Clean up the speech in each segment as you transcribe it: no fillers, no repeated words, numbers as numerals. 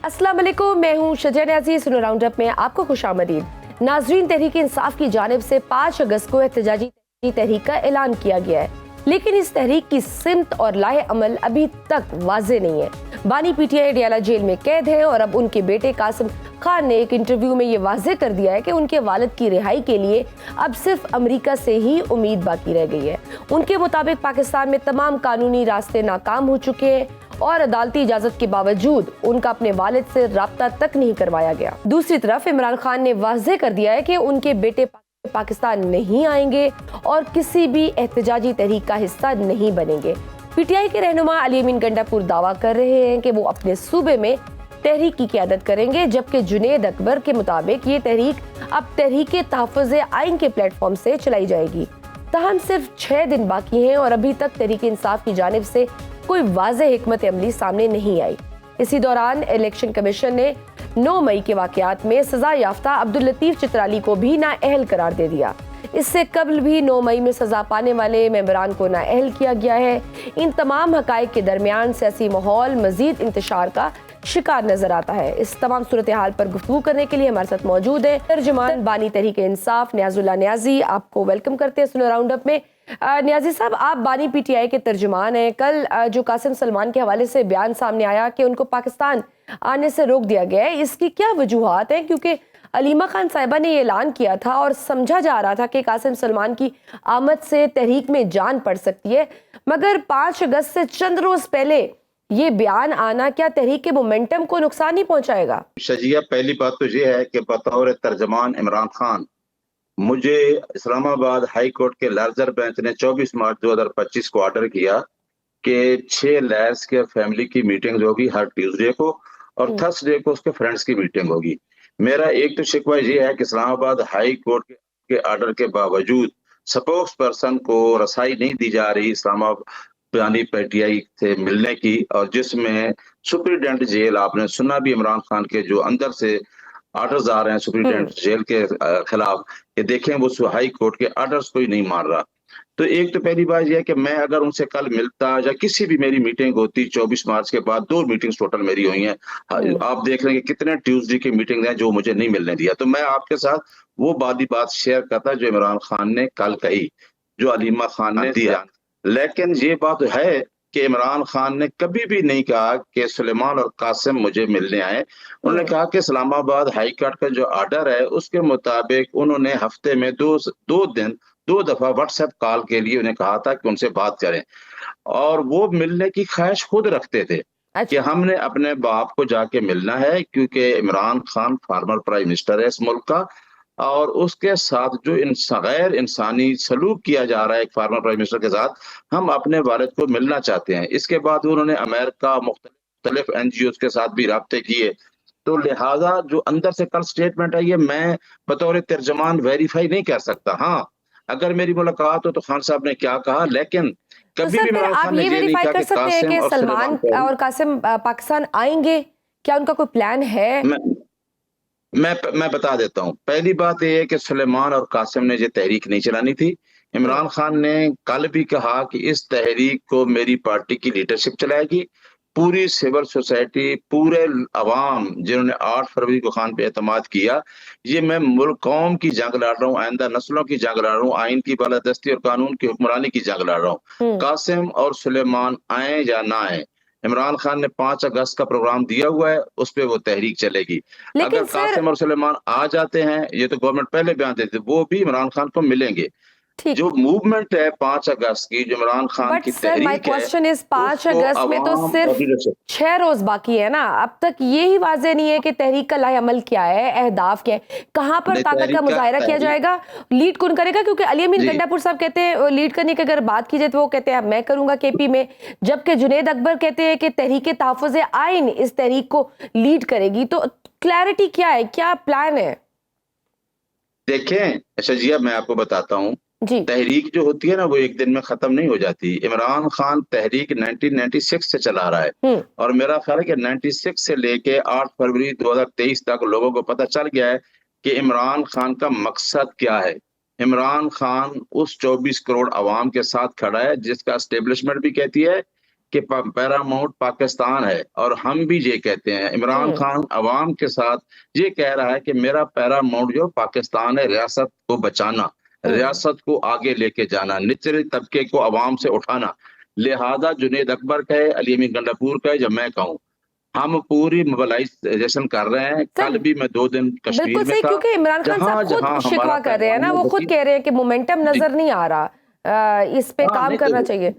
अस्सलाम वालेकुम, मैं हूँ शजा न्याज़ी। सुनो राउंड अप में आपको खुशामदीद। नाजरीन, तहरीक इंसाफ की जानिब से 5 अगस्त को एहतजाजी तहरीक का ऐलान किया गया है, लेकिन इस तहरीक की सिमत और लाहे अमल अभी तक वाज़े नहीं है। बानी पीटीआई अडियाला जेल में कैद है और अब उनके बेटे कासिम खान ने एक इंटरव्यू में ये वाज़े कर दिया है कि उनके वालिद की रिहाई के लिए अब सिर्फ अमेरिका से ही उम्मीद बाकी रह गई है। उनके मुताबिक पाकिस्तान में तमाम कानूनी रास्ते नाकाम हो चुके हैं और अदालती इजाजत के बावजूद उनका अपने वालिद से राब्ता तक नहीं करवाया गया। दूसरी तरफ इमरान खान ने वाज़े कर दिया है कि उनके बेटे पाकिस्तान नहीं आएंगे और किसी भी एहतजाजी तहरीक का हिस्सा नहीं बनेंगे। पीटीआई के रहनुमा अली अमीन गंडापुर दावा कर रहे हैं कि वो अपने सूबे में तहरीक की क़यादत करेंगे, जबकि जुनेद अकबर के मुताबिक ये तहरीक अब तहरीक तहफ़्फ़ुज़ आइन के प्लेटफॉर्म से चलाई जाएगी। तहम सिर्फ 6 दिन बाकी हैं और अभी तक तहरीक इंसाफ की जानिब से कोई वाज़ेह हिकमत अमली सामने नहीं आई। इसी दौरान इलेक्शन कमीशन ने 9 मई के वाक़यात में सजा याफ्ता अब्दुल लतीफ चित्राली को भी नाअहल करार दे दिया। इससे कबल भी 9 मई में सजा पाने वाले मेंबरान को नाअहल किया गया है। इन तमाम हक़ाइक़ के दरमियान सियासी माहौल मज़ीद इंतशार का शिकार नजर आता है। इस तमाम सूरत हाल पर गुफ्तगू करने के लिए हमारे साथ मौजूद है तर्जुमान बानी तहरीक इंसाफ नियाज़ुल्लाह नियाज़ी। आपको वेलकम करते हैं सुनो राउंड अप में। नियाज़ी साहब, आप बानी पीटीआई के तर्जुमान हैं। कल जो कासिम सलमान के हवाले से बयान सामने आया कि उनको पाकिस्तान आने से रोक दिया गया है, इसकी क्या वजूहात हैं? क्योंकि अलीमा खान साहिबा ने ये ऐलान किया था और समझा जा रहा था कि कासिम सलमान की आमद से तहरीक में जान पड़ सकती है, मगर 5 अगस्त से चंद रोज पहले ये बयान आना क्या तहरीक के मोमेंटम को नुकसान नहीं पहुंचाएगा? शजिया, पहली बात तो ये है कि बतौर तर्जमान इमरान खान, मुझे इस्लामाबाद हाई कोर्ट के लार्जर बेंच ने 24 मार्च 2025 को ऑर्डर किया कि 6 लैर्स के फैमिली की मीटिंग होगी हर ट्यूसडे को और थर्सडे को उसके फ्रेंड्स की मीटिंग होगी। मेरा एक तो शिकवा ये है कि इस्लामाबाद हाई कोर्ट के ऑर्डर के बावजूद स्पोक्स पर्सन को रसाई नहीं दी जा रही इस्लामाबाद बानी पीटीआई से मिलने की, और जिसमें सुप्रीडेंट जेल, आपने सुना भी इमरान खान के जो अंदर से ऑर्डर्स आ रहे हैं सुप्रीडेंट जेल के खिलाफ, ये देखें वो हाई कोर्ट के ऑर्डर्स को ही नहीं मान रहा। तो एक तो पहली बात यह है कि मैं अगर उनसे कल मिलता या किसी भी मेरी मीटिंग होती 24 मार्च के बाद, 2 मीटिंग्स टोटल मेरी हुई हैं, आप देख रहे हैं कि कितने ट्यूसडे की मीटिंग हैं जो मुझे नहीं मिलने दिया, तो मैं आपके साथ वो बात शेयर करता जो इमरान खान ने कल कही, जो अलीमा खान ने दिया। लेकिन ये बात है कि इमरान खान ने कभी भी नहीं कहा कि सुलेमान और कासिम मुझे मिलने आए। उन्होंने कहा कि इस्लामाबाद हाई कोर्ट का जो ऑर्डर है उसके मुताबिक उन्होंने हफ्ते में 2 दफा व्हाट्सएप कॉल के लिए उन्हें कहा था कि उनसे बात करें, और वो मिलने की ख्वाहिश खुद रखते थे कि हमने अपने बाप को जाके मिलना है, क्योंकि Imran Khan former prime minister है इस मुल्क का, और उसके साथ जो गैर इंसानी सलूक किया जा रहा है एक फार्मर प्राइम मिनिस्टर के साथ, हम अपने वालिद को मिलना चाहते हैं। इसके बाद उन्होंने अमेरिका मुख्तलिफ NGO के साथ भी राब्ते किए, तो लिहाजा जो अंदर से कल स्टेटमेंट है ये मैं बतौर तर्जमान वेरीफाई नहीं कर सकता। हाँ, अगर मेरी मुलाकात हो तो खान साहब ने क्या कहा, लेकिन कभी भी इमरान खान ने ये नहीं कहा कि कासिम और सलमान और कासिम पाकिस्तान आएंगे, क्या उनका कोई प्लान है? मैं बता देता हूँ। पहली बात यह है कि सुलेमान और कासिम ने ये तहरीक नहीं चलानी थी। इमरान खान ने कल भी कहा कि इस तहरीक को मेरी पार्टी की लीडरशिप चलाएगी, पूरी सिविल सोसाइटी, पूरे अवाम जिन्होंने 8 फरवरी को खान पे एतमाद किया, ये मैं मुल्क कौम की जंग लड़ रहा हूँ, आइंदा नस्लों की जंग लड़ रहा हूँ, आइन की बालादस्ती और कानून की हुक्मरानी की जंग लड़ रहा हूँ। कासिम और सुलेमान आए या ना आए, इमरान खान ने 5 अगस्त का प्रोग्राम दिया हुआ है, उस पे वो तहरीक चलेगी। अगर कासिम और सुलेमान आ जाते हैं, ये तो गवर्नमेंट पहले बयान देते, वो भी इमरान खान को मिलेंगे। जो मूवमेंट है 5 अगस्त की, जो इमरान खान की तहरीक है, माय क्वेश्चन इज 5 अगस्त में तो सिर्फ 6 रोज बाकी है ना, अब तक ये ही वाज़ेह नहीं है कि तहरीक का लाहे अमल क्या है, अहदाफ क्या है, कहां पर ताकत का मुजाहिरा किया जाएगा, लीड कौन करेगा? क्योंकि अली अमीन गंडापुर साहब कहते हैं लीड करने की अगर बात की जाए तो वो कहते हैं मैं करूंगा KP में, जबकि जुनेद अकबर कहते हैं कि तहरीक तहफ़्फ़ुज़ आइन इस तहरीक को लीड करेगी। तो क्लैरिटी क्या है, क्या प्लान है? देखें शजिया, मैं आपको बताता हूँ, तहरीक जो होती है ना वो एक दिन में खत्म नहीं हो जाती। इमरान खान तहरीक 1996 से चला रहा है, और मेरा ख्याल है कि 96 से लेके 8 फरवरी 2023 तक लोगों को पता चल गया है कि इमरान खान का मकसद क्या है। इमरान खान उस 24 करोड़ अवाम के साथ खड़ा है जिसका एस्टेब्लिशमेंट भी कहती है कि पैरामाउंट पाकिस्तान है, और हम भी ये कहते हैं। इमरान खान अवाम के साथ ये कह रहा है कि मेरा पैरामाउंट जो पाकिस्तान है, रियासत को बचाना, रियासत को आगे लेके जाना, निचले तबके को अवाम से उठाना। लिहाजा जुनेद अकबर का है, अली अमीन गंडापुर का है, जब मैं कहूँ हम पूरी मोबिलाइजेशन कर रहे हैं। कल भी मैं 2 दिन कश्मीर बिल्कुल में सही, था, क्योंकि इमरान खान साहब खुद शिकवा कर रहे हैं ना, वो खुद कह रहे हैं कि मोमेंटम नजर नहीं आ रहा, इस पे काम करना चाहिए।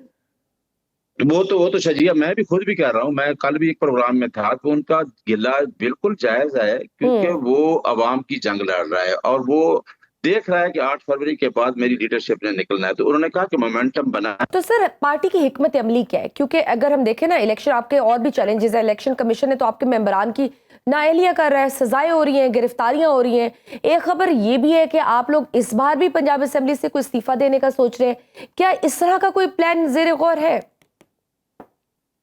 वो तो शजिया, मैं भी खुद भी कह रहा हूँ, मैं कल भी एक प्रोग्राम में था कि उनका गिला बिल्कुल जायज है, क्योंकि वो अवाम की जंग लड़ रहा है और वो देख रहा है कि 8 फरवरी के बाद मेरी लीडरशिप ने निकलना है, तो उन्होंने कहा कि मोमेंटम बना। तो सर पार्टी की हिकमत अमली क्या है? क्योंकि अगर हम देखें ना, इलेक्शन आपके और भी चैलेंजेस है, इलेक्शन कमीशन ने तो आपके मेंबरान की नाअहलिया कर रहा है, सजाएं हो रही हैं, गिरफ्तारियां हो रही हैं। एक खबर ये भी है कि आप लोग इस बार भी पंजाब असेंबली से कोई इस्तीफा देने का सोच रहे हैं, क्या इस तरह का कोई प्लान ज़ेर गौर है?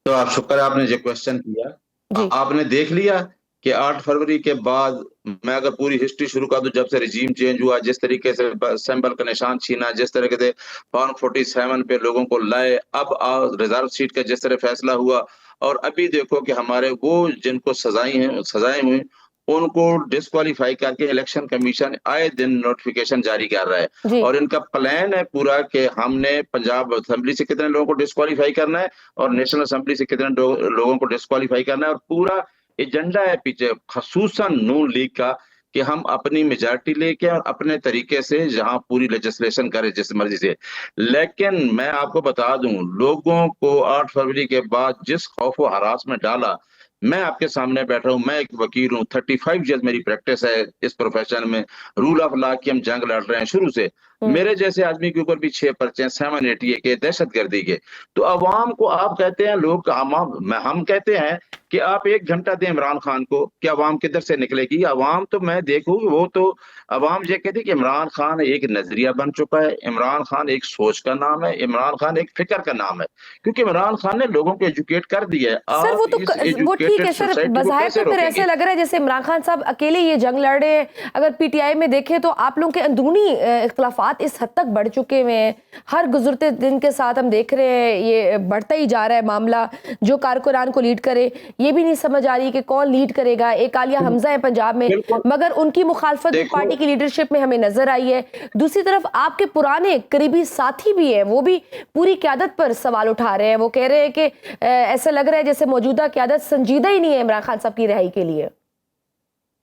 तो आप शुक्र है आपने जो क्वेश्चन किया। आपने देख लिया कि 8 फरवरी के बाद, मैं अगर पूरी हिस्ट्री शुरू कर दूं, जब से रिजीम चेंज हुआ, जिस तरीके से सिंबल का निशान छीना, जिस तरीके से फॉर्म 47 पे लोगों को लाए, अब रिजर्व सीट का जिस तरह फैसला हुआ, और अभी देखो कि हमारे वो जिनको सजाएं हुई उनको डिस्क्वालीफाई करके इलेक्शन कमीशन आए दिन नोटिफिकेशन जारी कर रहा है, और इनका प्लान है पूरा कि हमने पंजाब असेंबली से कितने लोगों को डिस्क्वालीफाई करना है और नेशनल असेंबली से कितने लोगों को डिस्क्वालीफाई करना है, और पूरा एजेंडा है पीछे खसूसन नून लीग का कि हम अपनी मेजॉरिटी लेके और अपने तरीके से जहां पूरी लेजिस्लेशन करें जिस मर्जी से। लेकिन मैं आपको बता दूं, लोगों को 8 फरवरी के बाद जिस खौफ व हरास में डाला, मैं आपके सामने बैठ रहा हूं, मैं एक वकील हूं, 35 ईयर्स मेरी प्रैक्टिस है इस प्रोफेशन में, रूल ऑफ लॉ की हम जंग लड़ रहे हैं शुरू से। मेरे जैसे आदमी के ऊपर भी 6 पर्चे, 780 के दहशतगर्दी के। तो अवाम को आप कहते हैं, लोग हम कहते हैं कि आप 1 घंटा दें इमरान खान को, कि अवाम किधर से निकलेगी? अवाम तो मैं देखूं, वो तो अवाम ये कहती है कि इमरान खान एक नजरिया बन चुका है, इमरान खान एक सोच का नाम है, इमरान खान एक फिक्र का नाम है, क्योंकि इमरान खान ने लोगों को एजुकेट कर दिया है। सर वो ठीक है सर, बज़ाहिर तो फिर ऐसे लग रहा है जैसे इमरान खान साहब अकेले ये जंग लड़ रहे हैं। अगर पीटीआई में देखें तो आप लोगों के अंदरूनी इख्तलाफात इस हद तक बढ़ चुके हुए हैं, हर गुजरते दिन के साथ हम देख रहे हैं ये बढ़ता ही जा रहा है मामला। जो कारकुनान को लीड करे, ये भी नहीं समझ आ रही कि कौन लीड करेगा। एक आलिया हमजा है पंजाब में, मगर उनकी मुखालफत पार्टी की लीडरशिप में हमें नजर आई है। दूसरी तरफ आपके पुराने करीबी साथी भी हैं, वो भी पूरी क़यादत पर सवाल उठा रहे हैं। वो कह रहे हैं कि ऐसा लग रहा है जैसे मौजूदा क़यादत संजीदा ही नहीं है इमरान खान साहब की रिहाई के लिए।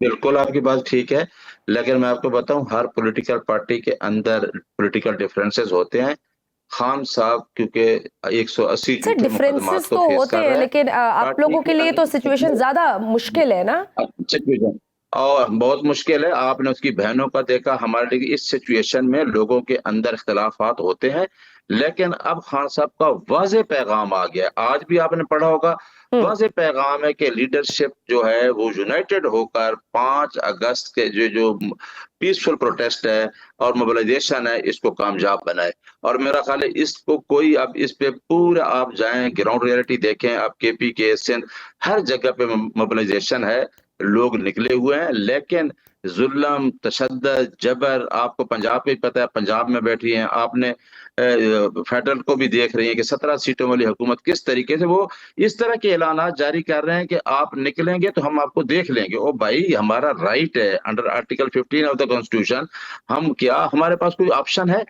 बिल्कुल आपकी बात ठीक है, लेकिन मैं आपको बताऊं, हर पॉलिटिकल पार्टी के अंदर पॉलिटिकल डिफरेंसेस होते हैं। खान साहब क्योंकि 180 डिफरेंसेस तो होते हैं, लेकिन आप लोगों के लिए तो सिचुएशन ज्यादा मुश्किल है ना? और बहुत मुश्किल है। आपने उसकी बहनों का देखा, हमारे लिए इस सिचुएशन में लोगों के अंदर इख्तलाफात होते हैं, लेकिन अब खान साहब का वाज़ेह पैगाम आ गया। आज भी आपने पढ़ा होगा, वाज़ेह पैगाम है कि लीडरशिप जो है वो यूनाइटेड होकर 5 अगस्त के जो पीसफुल प्रोटेस्ट है और मोबिलाइजेशन है, इसको कामयाब बनाए। और मेरा ख्याल है इसको कोई, अब इस पे पूरा आप जाएं, ग्राउंड रियलिटी देखें, आप केपी के सिंध हर जगह पे मोबिलाइजेशन है, लोग निकले हुए हैं। लेकिन जुल्म, तशद्दुद, जबर, आपको पंजाब में पता है, पंजाब में बैठी हैं, आपने फेडरल को भी देख रही हैं कि 17 सीटों वाली हुकूमत किस तरीके से वो इस तरह के ऐलानात जारी कर रहे हैं कि आप निकलेंगे तो हम आपको देख लेंगे। ओ भाई, हमारा राइट है under article 15 of the constitution. हम क्या, हमारे पास कोई ऑप्शन है?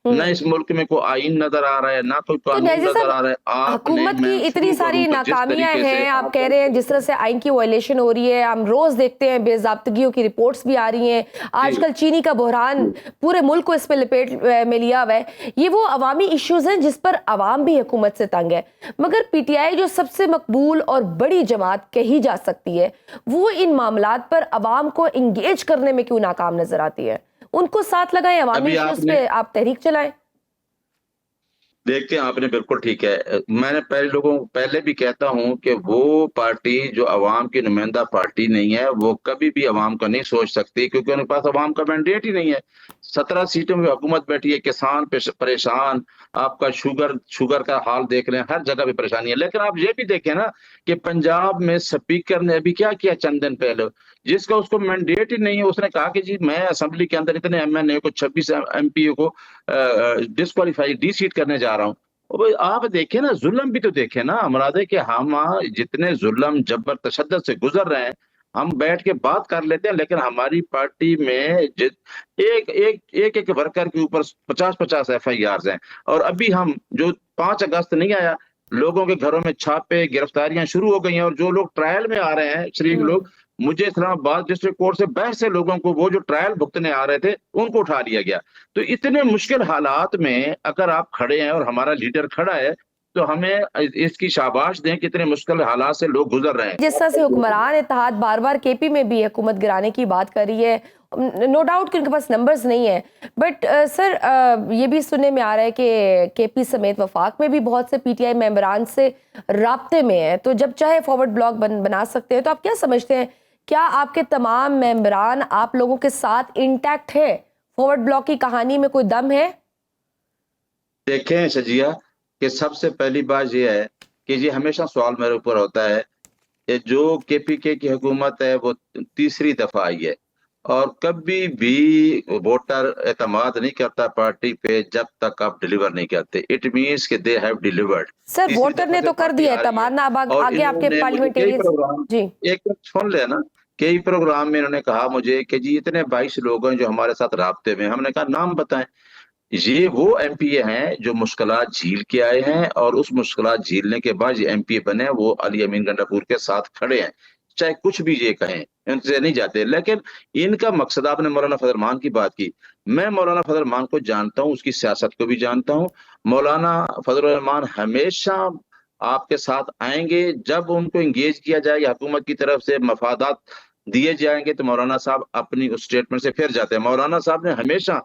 ना इस मुल्क में कोई आईन नजर आ रहा है, ना कोई कानून नजर आ रहा है। हुकूमत की इतनी सारी नाकामियां हैं, आप कह रहे हैं जिस तरह से आईन की वायलेशन हो रही है, हम रोज देखते हैं बेज़ाब्तगियों की रिपोर्ट्स भी आ रही हैं। आजकल चीनी का बहरान पूरे मुल्क को इस पे लपेट में लिया हुआ है। ये वो अवामी इश्यूज हैं जिस पर अवाम भी हुकूमत से तंग है, मगर पीटीआई जो सबसे मकबूल और बड़ी जमात कही जा सकती है, वो इन मामलात पर अवाम को इंगेज करने में क्यों नाकाम नजर आती है? उनको साथ लगाएं, अवामी इश्यूज पे आप तहरीक चलाएं। देखते हैं, आपने बिल्कुल ठीक है। मैंने पहले भी कहता हूं कि वो पार्टी जो अवाम की नुमाइंदा पार्टी नहीं है, वो कभी भी अवाम का नहीं सोच सकती, क्योंकि उनके पास अवाम का मैंडेट ही नहीं है। 17 सीटों में हुकूमत बैठी है, किसान परेशान, आपका शुगर का हाल देख लें, हर जगह पे परेशानी है। लेकिन आप ये भी देखें ना कि पंजाब में स्पीकर ने अभी क्या किया चंद दिन पहले, जिसका उसको मैंडेट ही नहीं है, उसने कहा कि जी मैं असेंबली के अंदर इतने एमएनए को, 26 एमपी को डिस्क्वालीफाई, डी सीट करने जा रहा हूं। और आप देखें ना, जुल्म भी तो देखें ना, मुराद है कि हम जितने जुल्म जबर तशद्दुद से गुजर रहे हैं, हम बैठ के बात कर लेते हैं, लेकिन हमारी पार्टी में एक वर्कर के ऊपर 50-50 FIRs हैं। और अभी हम जो 5 अगस्त नहीं आया, लोगों के घरों में छापे, गिरफ्तारियां शुरू हो गई हैं, और जो लोग ट्रायल में आ रहे हैं शरीक लोग, मुझे इस्लामाबाद डिस्ट्रिक्ट कोर्ट से बहस से लोगों को, वो जो ट्रायल भुगतने आ रहे थे, उनको उठा लिया गया। तो इतने मुश्किल हालात में अगर आप खड़े हैं और हमारा लीडर खड़ा है, तो हमें इसकी शाबाश दें, कितने मुश्किल हालात से लोग गुजर रहे हैं। जिस तरह से हुक्मरान इत्तेहाद बार बार केपी में भी हुकूमत गिराने की बात कर रही है, नो डाउट कि उनके पास नंबर्स नहीं है, बट सर ये भी सुनने में आ रहा है कि केपी समेत वफाक में भी बहुत से PTI मेंबरान से राब्ते में है, तो जब चाहे फॉरवर्ड ब्लॉक बना सकते हैं। तो आप क्या समझते हैं, क्या आपके तमाम मेंबरान आप लोगों के साथ इंटैक्ट है? फॉरवर्ड ब्लॉक की कहानी में कोई दम है? देखें शजिया, कि सबसे पहली बात यह है कि ये हमेशा सवाल मेरे ऊपर होता है कि जो KPK की हुकूमत है वो तीसरी दफा आई है, और कभी भी वोटर एतमाद नहीं करता पार्टी पे जब तक आप डिलीवर नहीं करते। इट मीन्स कि they have delivered. Sir voter ने तो कर दिया है एतमाद ना, अब आगे आपके पार्लियामेंटेरियन जी एक सुन लेना, कई प्रोग्राम में इन्होंने कहा मुझे कि जी इतने 22 लोग हैं जो हमारे साथ राब्ते में। हमने कहा नाम बताएं। ये वो MPA हैं जो मुश्किलात झील के आए हैं, और उस मुश्किलात झीलने के बाद ये MPA बने, वो अली अमीन गंडापुर के साथ खड़े हैं, चाहे कुछ भी ये कहें, इनसे नहीं जाते। लेकिन इनका मकसद, आपने मौलाना फजल रहमान की बात की, मैं मौलाना फजल रहमान को जानता हूँ, उसकी सियासत को भी जानता हूँ। मौलाना फजल रहमान हमेशा आपके साथ आएंगे, जब उनको इंगेज किया जाएगा, हुकूमत की तरफ से मफादात दिए जाएंगे, तो मौलाना साहब अपनी उस स्टेटमेंट से फिर जाते हैं। मौलाना साहब ने हमेशा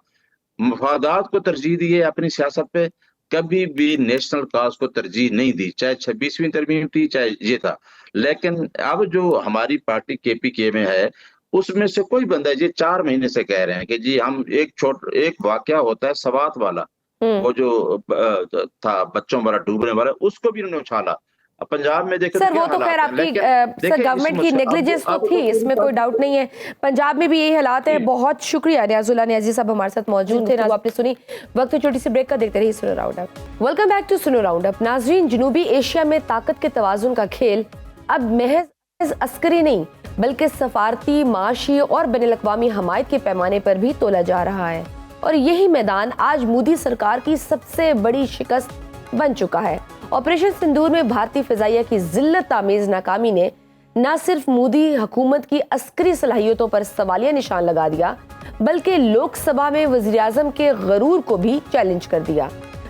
मफादात को तरजीह दी है अपनी सियासत पे, कभी भी नेशनल काज को तरजीह नहीं दी, चाहे 26वीं तरमीम थी, चाहे ये था। लेकिन अब जो हमारी पार्टी KPK में है, उसमें से कोई बंदा, ये 4 महीने से कह रहे हैं कि जी हम एक वाकया होता है सवात वाला, वो जो था बच्चों वाला, डूबने वाला, उसको भी उन्होंने उछाला। पंजाब में देखें सर, वो तो खैर आपकी सर गवर्नमेंट की नेग्लिजेंस तो थी, इसमें कोई डाउट नहीं है। पंजाब में भी यही हालात है। बहुत शुक्रिया नियाजुल्लाह नियाजी साहब हमारे साथ मौजूद थे। आपने सुनी। वक्त छोटी सी ब्रेक का, देखते रहिए Suno round up. Welcome back to Suno round up. नाजरीन, जनूबी एशिया में ताकत के तवाजुन का खेल अब महज अस्करी नहीं, बल्कि सफारती, माशी और बैनुल-अक़वामी हमायत के पैमाने पर भी तोला जा रहा है, और यही मैदान आज मोदी सरकार की सबसे बड़ी शिकस्त बन चुका है। ऑपरेशन सिंदूर में भारतीय फिजाइया की जिल्लत आमेज नाकामी ने न सिर्फ मोदी हुकूमत की अस्करी सलाहियतों पर सवालिया निशान लगा दिया, बल्कि लोकसभा में वज़ीर-ए-आज़म के गरूर को भी चैलेंज कर दिया।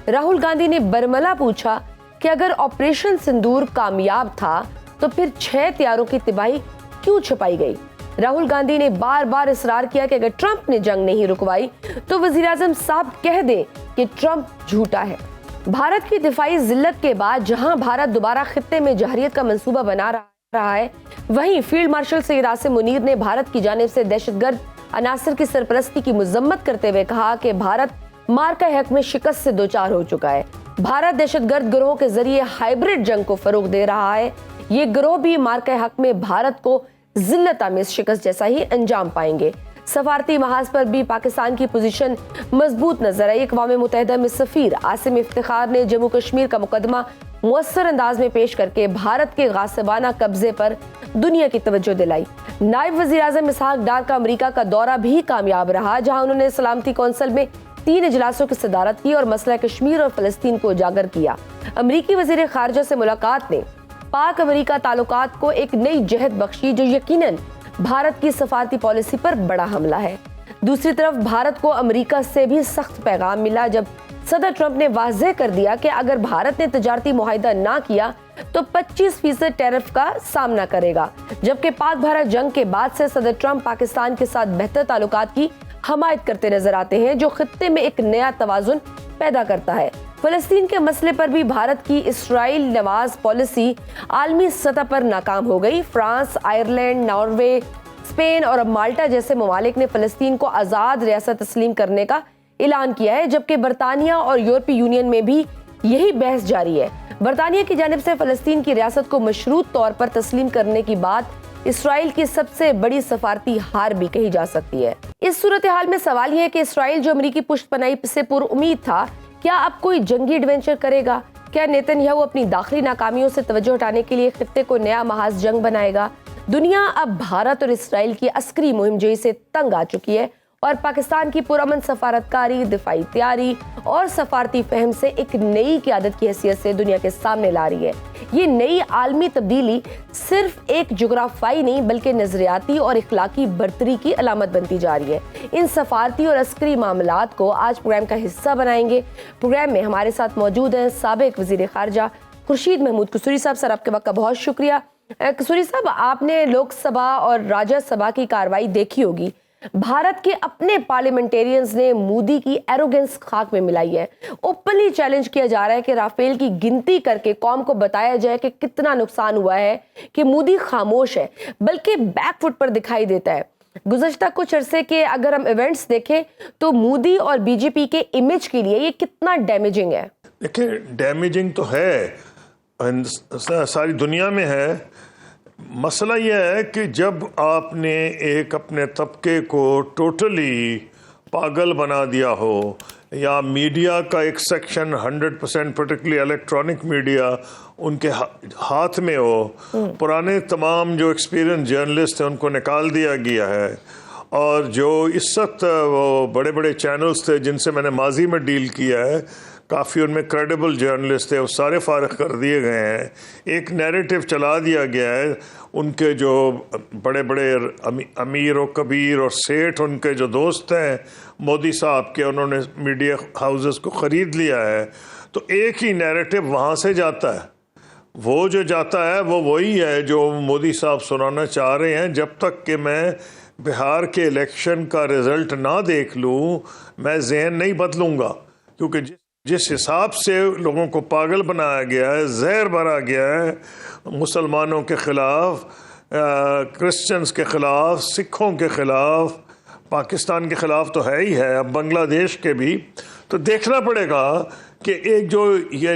राहुल गांधी ने बरमला पूछा कि अगर ऑपरेशन सिंदूर कामयाब था तो फिर 6 तैयारों की तबाही क्यों छुपाई गई। राहुल गांधी ने बार बार इसरार किया कि अगर ट्रंप ने जंग नहीं रुकवाई तो वज़ीर-ए-आज़म साहब कह दे कि ट्रंप झूठा है। भारत की दिफाई जिल्लत के बाद जहां भारत दोबारा खित्ते में जहरियत का मंसूबा बना रहा है, वहीं फील्ड मार्शल सैयद आसिम मुनीर ने भारत की जानिब से दहशतगर्द अनासर की सरपरस्ती की मजम्मत करते हुए कहा कि भारत मार्का हक में शिकस्त से दोचार हो चुका है। भारत दहशतगर्द गिरोह के जरिए हाइब्रिड जंग को फरोग दे रहा है। ये गिरोह भी मार्का हक में भारत को जिल्लत आमेज शिकस्त जैसा ही अंजाम पाएंगे। सफारती महाज पर भी पाकिस्तान की पोजीशन मजबूत नजर आई। अक़वाम मुत्तहिदा में सफीर आसिम इफ्तिखार ने जम्मू कश्मीर का मुकदमा मुअस्सर अंदाज में पेश करके भारत के गासिबाना कब्जे पर दुनिया की तवज्जो दिलाई। नायब वज़ीर-ए-आज़म इसहाक डार का अमेरिका का दौरा भी कामयाब रहा, जहां उन्होंने सलामती कौंसिल में 3 इजलासों की सदारत की और मसला कश्मीर और फलस्तीन को उजागर किया। अमरीकी वज़ीर ख़ारिजा से मुलाकात ने पाक अमेरिका ताल्लुकात को एक नई जहत बख्शी, जो यकीनन भारत की सफारती पॉलिसी पर बड़ा हमला है। दूसरी तरफ भारत को अमेरिका से भी सख्त पैगाम मिला, जब सदर ट्रंप ने वाज़ेह कर दिया कि अगर भारत ने तजारती मुआहिदा ना किया तो 25% टैरिफ का सामना करेगा। जबकि पाक भारत जंग के बाद से सदर ट्रंप पाकिस्तान के साथ बेहतर ताल्लुकात की हमायत करते नजर आते हैं, जो खित्ते में एक नया तवाजुन पैदा करता है। फलस्तीन के मसले पर भी भारत की इसराइल नवाज पॉलिसी आलमी सतह पर नाकाम हो गई। फ्रांस, आयरलैंड, नॉर्वे, स्पेन और अब माल्टा जैसे ममालिक ने फलस्तीन को आज़ाद रियासत तस्लीम करने का ऐलान किया है, जबकि बरतानिया और यूरोपीय यूनियन में भी यही बहस जारी है। बरतानिया की जानिब से फलस्तीन की रियासत को मशरूत तौर पर तस्लीम करने की बात इसराइल की सबसे बड़ी सफारती हार भी कही जा सकती है। इस सूरत हाल में सवाल यह है कि इसराइल, जो अमरीकी पुष्टपनाही से पुरउम्मीद था क्या अब कोई जंगी एडवेंचर करेगा? क्या नेतन्याहू अपनी दाखिली नाकामियों से तवज्जो हटाने के लिए खित्ते को नया महाज जंग बनाएगा? दुनिया अब भारत और इसराइल की अस्करी मुहिमजोई से तंग आ चुकी है और पाकिस्तान की पुरअमन सफारतकारी, दिफाई तैयारी और सफारती फहम से एक नई क़यादत की हैसियत से दुनिया के सामने ला रही है। ये नई आलमी तब्दीली सिर्फ एक जुग्राफाई नहीं बल्कि नजरियाती और इखलाकी बर्तरी की अलामत बनती जा रही है। इन सफारती और अस्करी मामलात को आज प्रोग्राम का हिस्सा बनाएंगे। प्रोग्राम में हमारे साथ मौजूद हैं साबिक वज़ीर ख़ारजा खुर्शीद महमूद कसूरी साहब। सर, आपके वक्त का बहुत शुक्रिया। कसूरी साहब, आपने लोकसभा और राज्यसभा की कार्रवाई देखी होगी। भारत के अपने पार्लियामेंटेरियंस ने मोदी की एरोगेंस खाक में मिलाई है। ओपनली चैलेंज किया जा रहा है कि राफेल की गिनती करके कौम को बताया जाए कि कितना नुकसान हुआ है कि मोदी खामोश है, बल्कि बैकफुट पर दिखाई देता है। गुज़श्ता कुछ अरसे के अगर हम इवेंट्स देखें तो मोदी और बीजेपी के इमेज के लिए ये कितना डैमेजिंग है? देखिए, डैमेजिंग तो है, सारी दुनिया में है। मसला यह है कि जब आपने एक अपने तबके को टोटली पागल बना दिया हो या मीडिया का एक सेक्शन 100% पर्टिकुलरली इलेक्ट्रॉनिक मीडिया उनके हाथ में हो, पुराने तमाम जो एक्सपीरियंस जर्नलिस्ट हैं उनको निकाल दिया गया है, और जो इस वक्त वो बड़े बड़े चैनल्स थे जिनसे मैंने माजी में डील किया है, काफ़ी उनमें क्रेडिबल जर्नलिस्ट थे, वो सारे फारिग कर दिए गए हैं। एक नैरेटिव चला दिया गया है, उनके जो बड़े बड़े अमीर और कबीर और सेठ उनके जो दोस्त हैं मोदी साहब के, उन्होंने मीडिया हाउसेस को ख़रीद लिया है, तो एक ही नैरेटिव वहाँ से जाता है। वो जो जाता है वो वही है जो मोदी साहब सुनाना चाह रहे हैं। जब तक कि मैं बिहार के इलेक्शन का रिज़ल्ट ना देख लूँ, मैं ज़हन नहीं बदलूँगा, क्योंकि जिस हिसाब से लोगों को पागल बनाया गया है, जहर भरा गया है मुसलमानों के ख़िलाफ़, क्रिश्चियंस के ख़िलाफ़, सिखों के ख़िलाफ़, पाकिस्तान के ख़िलाफ़ तो है ही है, अब बांग्लादेश के भी, तो देखना पड़ेगा कि एक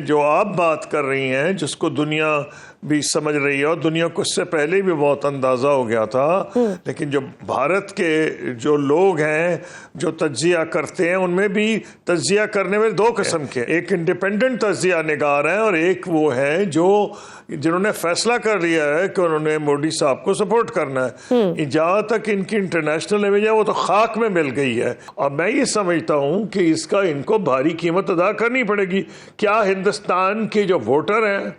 जो आप बात कर रही हैं जिसको दुनिया भी समझ रही है, और दुनिया को इससे पहले भी बहुत अंदाज़ा हो गया था, लेकिन जो भारत के जो लोग हैं जो तज्जिया करते हैं, उनमें भी तज्जिया करने में दो किस्म के, एक इंडिपेंडेंट तज्जिया निगार हैं और एक वो हैं जिन्होंने फैसला कर लिया है कि उन्होंने मोदी साहब को सपोर्ट करना है। जहाँ तक इनकी इंटरनेशनल इमेज है वो तो खाक में मिल गई है, और मैं ये समझता हूँ कि इसका इनको भारी कीमत अदा करनी पड़ेगी। क्या हिंदुस्तान के जो वोटर हैं,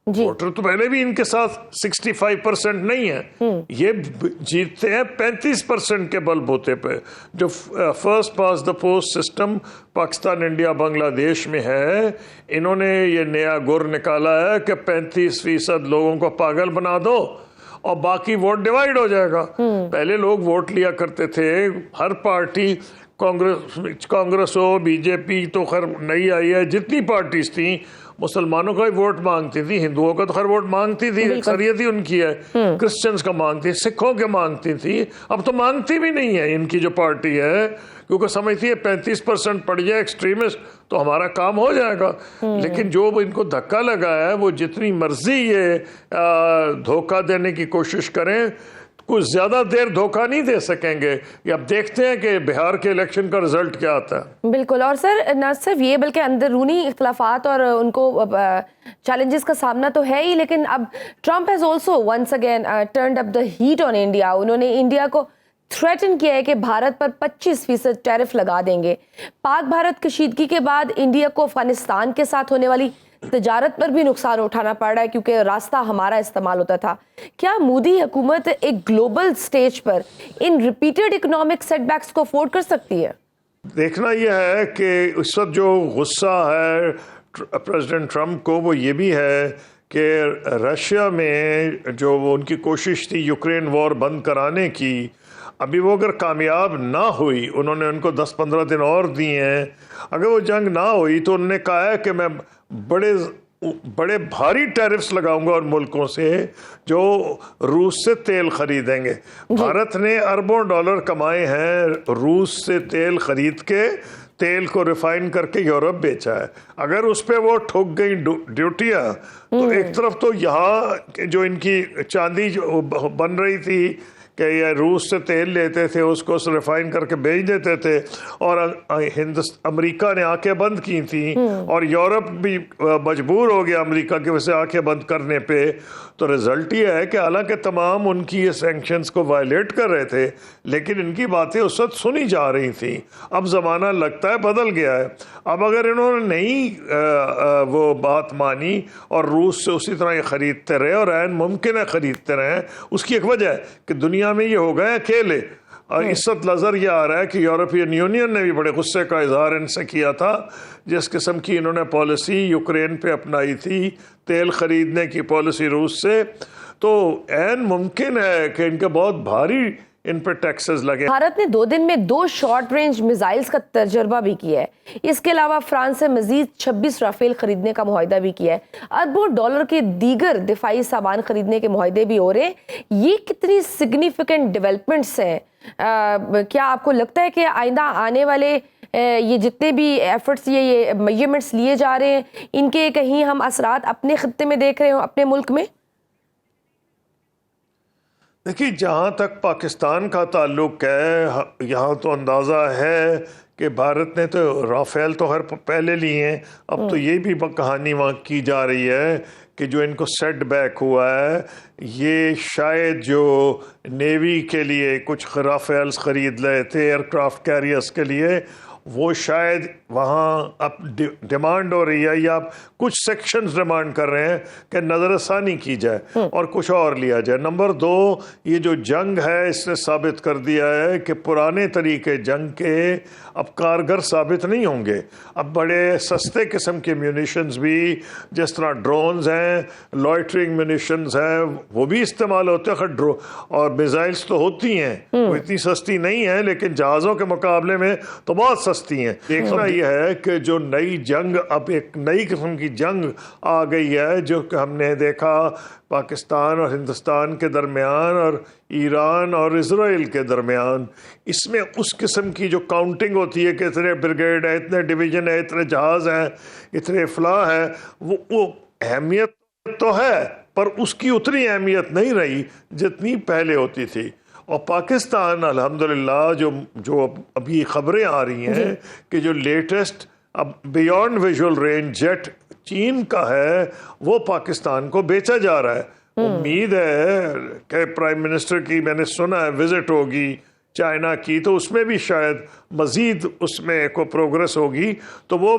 वोटर तो पहले भी इनके साथ 65% नहीं है, ये जीतते हैं 35% के बलबूते पे। जो first pass the post system Pakistan, India, Bangladesh में है, इन्होंने ये नया गुर निकाला है कि 35% लोगों को पागल बना दो और बाकी वोट डिवाइड हो जाएगा। पहले लोग वोट लिया करते थे, हर पार्टी, कांग्रेस हो, बीजेपी तो खैर नई आई है, जितनी पार्टीज थी मुसलमानों का ही वोट मांगती थी, हिंदुओं का तो खैर वोट मांगती थी, अक्सरियत ही उनकी है, क्रिश्चियंस का मांगती, सिखों के मांगती थी, अब तो मांगती भी नहीं है इनकी जो पार्टी है, क्योंकि समझती है 35% पड़ जाए एक्सट्रीमिस्ट तो हमारा काम हो जाएगा। लेकिन जो इनको धक्का लगा है, वो जितनी मर्जी ये धोखा देने की कोशिश करें, कुछ ज़्यादा देर धोखा नहीं दे सकेंगे। अब देखते हैं कि बिहार के इलेक्शन का रिजल्ट क्या आता है। बिल्कुल, और सर न सिर्फ ये बल्कि अंदरूनी इख्तलाफात और उनको चैलेंजेस का सामना तो है ही, लेकिन अब Trump has also once again turned up the heat on India. उन्होंने इंडिया को थ्रेटन किया है कि भारत पर 25% टैरिफ लगा देंगे। पाक भारत कशीदगी के बाद इंडिया को अफगानिस्तान के साथ होने वाली तजारत पर भी नुकसान उठाना पड़ रहा है, क्योंकि रास्ता हमारा इस्तेमाल होता था। क्या मोदी हुकूमत एक ग्लोबल स्टेज पर इन रिपीटेड इकोनॉमिक सेटबैक्स को अफोर्ड कर सकती है? देखना यह है कि इस वक्त जो गुस्सा है प्रेसिडेंट ट्रंप को, वो ये भी है कि रशिया में जो वो उनकी कोशिश थी यूक्रेन वॉर बंद कराने की, अभी वो अगर कामयाब ना हुई, उन्होंने उनको 10-15 दिन और दिए हैं, अगर वो जंग ना हुई तो उन्होंने कहा है कि मैं बड़े भारी टैरिफ्स लगाऊंगा और मुल्कों से जो रूस से तेल खरीदेंगे। भारत ने अरबों डॉलर कमाए हैं रूस से तेल खरीद के, तेल को रिफाइन करके यूरोप बेचा है। अगर उस पर वो ठुक गई ड्यूटियाँ, तो एक तरफ तो यहाँ जो इनकी चांदी जो बन रही थी कि ये रूस से तेल लेते थे, उसको रिफाइन करके बेच देते थे, और अमेरिका ने आंखें बंद की थी, और यूरोप भी मजबूर हो गया अमेरिका की वजह से आंखें बंद करने पे। तो रिजल्ट ये है कि हालांकि तमाम उनकी ये सैंक्शंस को वायलेट कर रहे थे, लेकिन इनकी बातें उस वक्त सुनी जा रही थी। अब ज़माना लगता है बदल गया है। अब अगर इन्होंने नहीं वो बात मानी और रूस से उसी तरह ये ख़रीदते रहे और ऐन मुमकिन है ख़रीदते रहे, उसकी एक वजह है कि दुनिया में ये हो गए अकेले। और इस वक्त नज़र ये आ रहा है कि यूरोपियन यूनियन ने भी बड़े गुस्से का इजहार इनसे किया था, जिस किस्म की इन्होंने पॉलिसी यूक्रेन पे अपनाई थी, तेल ख़रीदने की पॉलिसी रूस से, तो ऐन मुमकिन है कि इनके बहुत भारी इन पर टैक्सेस लगे। भारत ने 2 दिन में 2 शॉर्ट रेंज मिसाइल्स का तजर्बा भी किया है। इसके अलावा फ्रांस से मजीद 26 राफेल खरीदने का मुआहिदा भी किया है। अरबों डॉलर के दीगर दिफाई सामान खरीदने के मुआहिदे भी हो रहे हैं। ये कितनी सिग्निफिकेंट डेवलपमेंट्स हैं? क्या आपको लगता है कि आइंदा आने वाले ये जितने भी एफर्ट्स ये मेजरमेंट्स लिए जा रहे हैं, इनके कहीं हम असरात अपने खित्ते में देख रहे हो, अपने मुल्क में? देखिए, जहाँ तक पाकिस्तान का ताल्लुक है, यहाँ तो अंदाज़ा है कि भारत ने तो राफेल तो हर पहले लिए हैं। अब तो ये भी कहानी वहाँ की जा रही है कि जो इनको सेटबैक हुआ है, ये शायद जो नेवी के लिए कुछ राफेल्स ख़रीद रहे थे एयरक्राफ्ट कैरियर्स के लिए, वो शायद वहाँ अब डिमांड हो रही है या कुछ सेक्शंस डिमांड कर रहे हैं कि नज़रसानी की जाए और कुछ और लिया जाए। नंबर 2, ये जो जंग है इसने साबित कर दिया है कि पुराने तरीके जंग के अब कारगर साबित नहीं होंगे। अब बड़े सस्ते किस्म के म्यूनिशंस भी, जिस तरह ड्रोन्स हैं, लॉइटरिंग म्यूनिशंस हैं, वो भी इस्तेमाल होते हैं। और मिसाइल्स तो होती हैं, वो इतनी सस्ती नहीं है, लेकिन जहाज़ों के मुकाबले में तो बहुत सस्ती हैं। देखना ये है कि जो नई जंग, अब एक नई किस्म की जंग आ गई है, जो कि हमने देखा पाकिस्तान और हिंदुस्तान के दरमियान और ईरान और इजराइल के दरमियान। इसमें उस किस्म की जो काउंटिंग होती है कि इतने ब्रिगेड है, इतने डिवीज़न है, इतने जहाज़ हैं, इतने फला है, वो अहमियत तो है, पर उसकी उतनी अहमियत नहीं रही जितनी पहले होती थी। और पाकिस्तान अल्हम्दुलिल्लाह जो अभी खबरें आ रही हैं कि जो लेटेस्ट अब बियॉन्ड विजुअल रेंज जेट चीन का है, वो पाकिस्तान को बेचा जा रहा है। उम्मीद है कि प्राइम मिनिस्टर की, मैंने सुना है, विजिट होगी चाइना की, तो उसमें भी शायद मज़ीद उसमें को प्रोग्रेस होगी। तो वो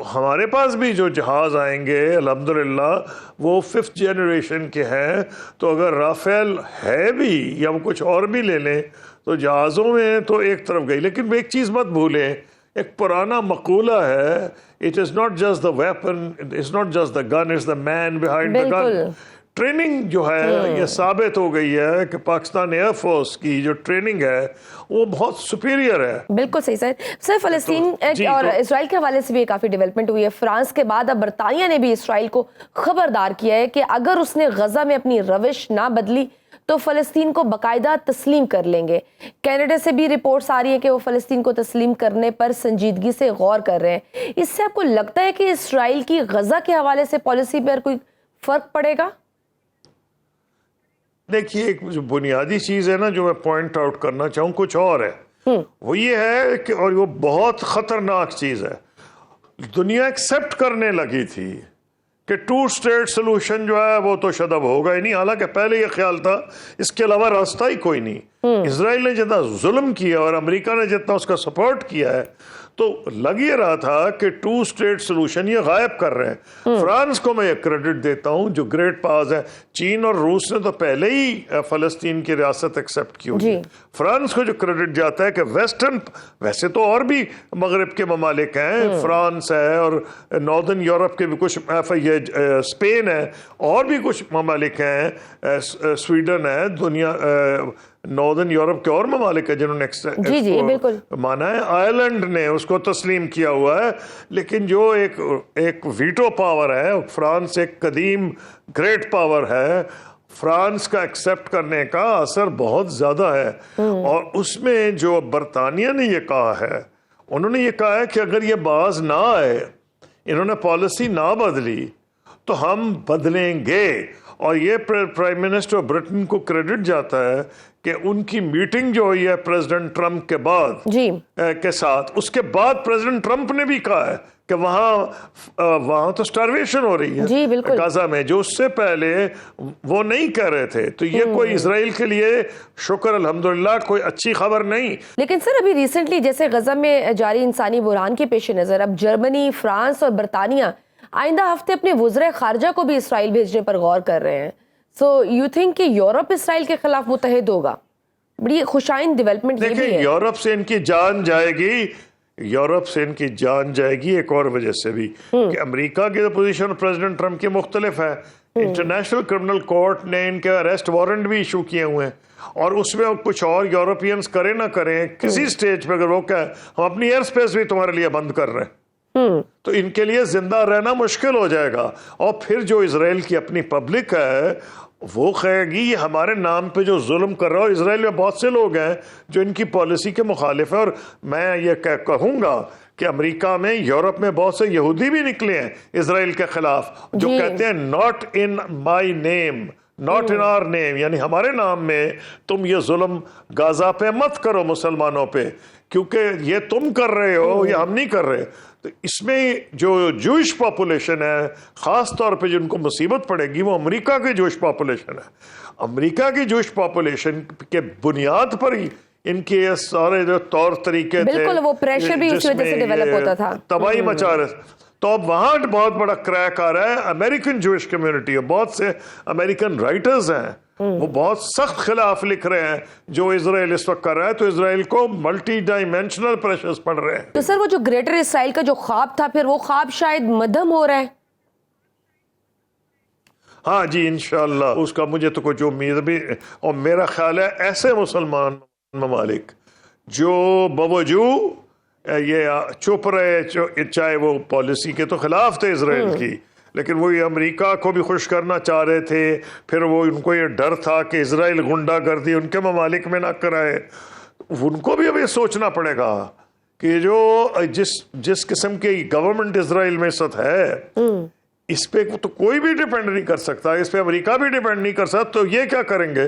हमारे पास भी जो जहाज़ आएंगे अल्हम्दुलिल्लाह वो 5th जनरेशन के हैं। तो अगर राफेल है भी या वो कुछ और भी ले लें तो जहाज़ों में तो एक तरफ गई। लेकिन एक चीज़ मत भूलें, एक पुराना मकूला है, it is not just the weapon, it's not just the gun, it's the man behind the gun. Training जो है ये साबित हो गई है कि पाकिस्तान एयरफोर्स की जो ट्रेनिंग है वो बहुत सुपीरियर है। बिल्कुल सही सर फ़लस्तीन और इसराइल के हवाले से भी काफ़ी डेवलपमेंट हुई है। फ्रांस के बाद अब बरतानिया ने भी इसराइल को खबरदार किया है कि अगर उसने गजा में अपनी रविश ना बदली तो फ़लस्तीन को बाकायदा तस्लीम कर लेंगे। कनाडा से भी रिपोर्ट्स आ रही है कि वो फ़लस्तीन को तस्लीम करने पर संजीदगी से गौर कर रहे हैं। इससे आपको लगता है कि इसराइल की गजा के हवाले से पॉलिसी पर कोई फ़र्क पड़ेगा? देखिए, एक जो बुनियादी चीज़ है ना जो मैं पॉइंट आउट करना चाहूँ, कुछ और है। वो ये है कि, और वो बहुत ख़तरनाक चीज़ है, दुनिया एक्सेप्ट करने लगी थी कि 2 स्टेट सोल्यूशन जो है वो तो शदब होगा ही नहीं। हालांकि पहले ये ख्याल था इसके अलावा रास्ता ही कोई नहीं। इसराइल ने जितना जुल्म किया और अमेरिका ने जितना उसका सपोर्ट किया है, तो लग ये रहा था कि 2 स्टेट सोल्यूशन ये गायब कर रहे हैं। फ्रांस को मैं ये क्रेडिट देता हूँ, जो ग्रेट पावर्स है। चीन और रूस ने तो पहले ही फ़लस्तीन की रियासत एक्सेप्ट की हुई है। फ्रांस को जो क्रेडिट जाता है कि वेस्टर्न, वैसे तो और भी मगरब के ममालिक हैं, फ्रांस है और नॉर्दर्न यूरोप के भी कुछ, ये स्पेन है, और भी कुछ ममालिक हैं, स्वीडन है, दुनिया नॉर्दर्न यूरोप के और ममालिक है जिन्होंने बिल्कुल माना है। आयरलैंड ने उसको तस्लीम किया हुआ है। लेकिन जो एक वीटो पावर है, फ्रांस एक कदीम ग्रेट पावर है, फ्रांस का एक्सेप्ट करने का असर बहुत ज़्यादा है। और उसमें जो बरतानिया ने ये कहा है, उन्होंने ये कहा है कि अगर ये बाज ना आए, इन्होंने पॉलिसी ना बदली, तो हम बदलेंगे। और ये प्राइम मिनिस्टर ब्रिटेन को क्रेडिट जाता है कि उनकी मीटिंग जो हुई है प्रेसिडेंट ट्रंप के बाद जी के साथ, उसके बाद प्रेसिडेंट ट्रंप ने भी कहा है कि वहां तो स्टारवेशन हो रही है जी बिल्कुल गाजा में, जो उससे पहले वो नहीं कह रहे थे। तो ये कोई इजराइल के लिए शुक्र अल्हम्दुलिल्लाह कोई अच्छी खबर नहीं। लेकिन सर अभी रिसेंटली जैसे गजा में जारी इंसानी बुरहान के पेश नज़र अब जर्मनी, फ्रांस और बरतानिया आइंदा हफ्ते अपने वज़ीर खारजा को भी इसराइल भेजने पर गौर कर रहे हैं। सो यू थिंक कि यूरोप इसराइल के खिलाफ मुतहद होगा? बड़ी खुशाइन डेवलपमेंट ये भी देखिए, है। यूरोप से इनकी जान जाएगी, यूरोप से इनकी जान जाएगी एक और वजह से भी कि अमेरिका की पोजीशन प्रेसिडेंट ट्रंप की मुख्तलिफ है। इंटरनेशनल क्रिमिनल कोर्ट ने इनके अरेस्ट वारंट भी इशू किए हुए हैं, और उसमें कुछ और यूरोपियंस करें ना करें, किसी स्टेज पे अगर वो कहे हम अपनी एयर स्पेस भी तुम्हारे लिए बंद कर रहे हैं, तो इनके लिए जिंदा रहना मुश्किल हो जाएगा। और फिर जो इजराइल की अपनी पब्लिक है वो कहेगी ये हमारे नाम पे जो जुल्म कर रहा है। इजराइल में बहुत से लोग हैं जो इनकी पॉलिसी के मुखालिफ है, और मैं ये कहूँगा कि अमेरिका में, यूरोप में बहुत से यहूदी भी निकले हैं इजराइल के खिलाफ, जो कहते हैं not in my name, not in our name, यानी हमारे नाम में तुम ये जुल्म गाजा पे मत करो मुसलमानों पे, क्योंकि ये तुम कर रहे हो, ये हम नहीं कर रहे। तो इसमें जो जूश पॉपुलेशन है, ख़ास तौर पे जिनको मुसीबत पड़ेगी वो अमेरिका की जूश पॉपुलेशन है। अमेरिका की जूश पॉपुलेशन के बुनियाद पर ही इनके सारे जो तौर तरीके थे, बिल्कुल वो प्रेशर भी उस वजह से डेवलप होता था, तबाही मचा रहे। तो अब वहाँ बहुत बड़ा क्रैक आ रहा है अमेरिकन जूश कम्युनिटी, और बहुत से अमेरिकन राइटर्स हैं वो बहुत सख्त खिलाफ लिख रहे हैं जो इजराइल इस वक्त कर रहा है। तो इजराइल को मल्टी डायमेंशनल प्रेशर्स पड़ रहे हैं। तो सर वो जो ग्रेटर इसराइल का जो ख्वाब था, फिर वो ख्वाब शायद मध्यम हो रहा है। हाँ जी, इंशाल्लाह उसका मुझे तो कुछ उम्मीद भी, और मेरा ख्याल है ऐसे मुसलमान ममालिक जो बावजूद ये चुप रहे, चाहे वो पॉलिसी के तो खिलाफ थे इजराइल की, लेकिन वो ये अमेरिका को भी खुश करना चाह रहे थे, फिर वो उनको ये डर था कि इजराइल गुंडागर्दी उनके ममालिक में ना कराए। उनको भी अब ये सोचना पड़ेगा कि जो जिस किस्म की गवर्नमेंट इजराइल में सत है, इस पे तो कोई भी डिपेंड नहीं कर सकता, इस पे अमेरिका भी डिपेंड नहीं कर सकता। तो ये क्या करेंगे?